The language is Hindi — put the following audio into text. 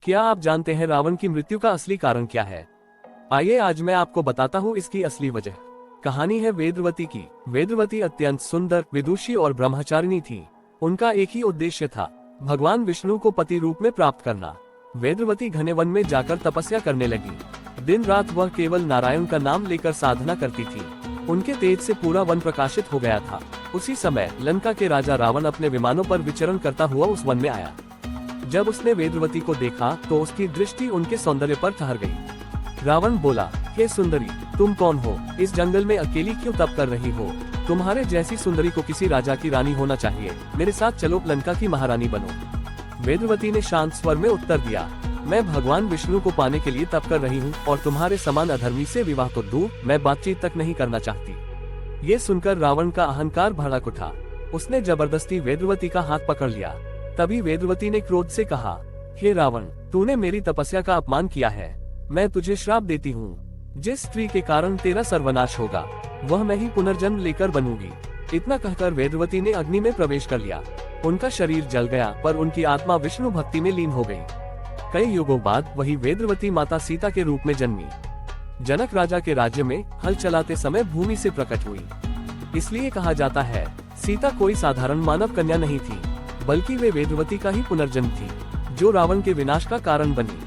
क्या आप जानते हैं रावण की मृत्यु का असली कारण क्या है? आइए आज मैं आपको बताता हूँ इसकी असली वजह। कहानी है वेदवती की। वेदवती अत्यंत सुंदर, विदुषी और ब्रह्मचारिणी थी। उनका एक ही उद्देश्य था, भगवान विष्णु को पति रूप में प्राप्त करना। वेदवती घने वन में जाकर तपस्या करने लगी। दिन रात वह केवल नारायण का नाम लेकर साधना करती थी। उनके तेज से पूरा वन प्रकाशित हो गया था। उसी समय लंका के राजा रावण अपने विमानों पर विचरण करता हुआ उस वन में आया। जब उसने वेदवती को देखा तो उसकी दृष्टि उनके सौंदर्य पर ठहर गई। रावण बोला, हे सुंदरी, तुम कौन हो? इस जंगल में अकेली क्यों तप कर रही हो? तुम्हारे जैसी सुंदरी को किसी राजा की रानी होना चाहिए। मेरे साथ चलो, लंका की महारानी बनो। वेदवती ने शांत स्वर में उत्तर दिया, मैं भगवान विष्णु को पाने के लिए तप कर रही हूँ और तुम्हारे समान अधर्मी से विवाह तो दूर, मैं बातचीत तक नहीं करना चाहती। ये सुनकर रावण का अहंकार भड़क उठा। उसने जबरदस्ती वेदवती का हाथ पकड़ लिया। तभी वेदवती ने क्रोध से कहा, हे रावण, तूने मेरी तपस्या का अपमान किया है। मैं तुझे श्राप देती हूँ। जिस स्त्री के कारण तेरा सर्वनाश होगा, वह मैं ही पुनर्जन्म लेकर बनूंगी। इतना कहकर वेदवती ने अग्नि में प्रवेश कर लिया। उनका शरीर जल गया, पर उनकी आत्मा विष्णु भक्ति में लीन हो गई। कई युगों बाद वही वेदवती माता सीता के रूप में जन्मी। जनक राजा के राज्य में हल चलाते समय भूमि से प्रकट हुई। इसलिए कहा जाता है, सीता कोई साधारण मानव कन्या नहीं थी, बल्कि वे वेदवती का ही पुनर्जन्म थी, जो रावण के विनाश का कारण बनी।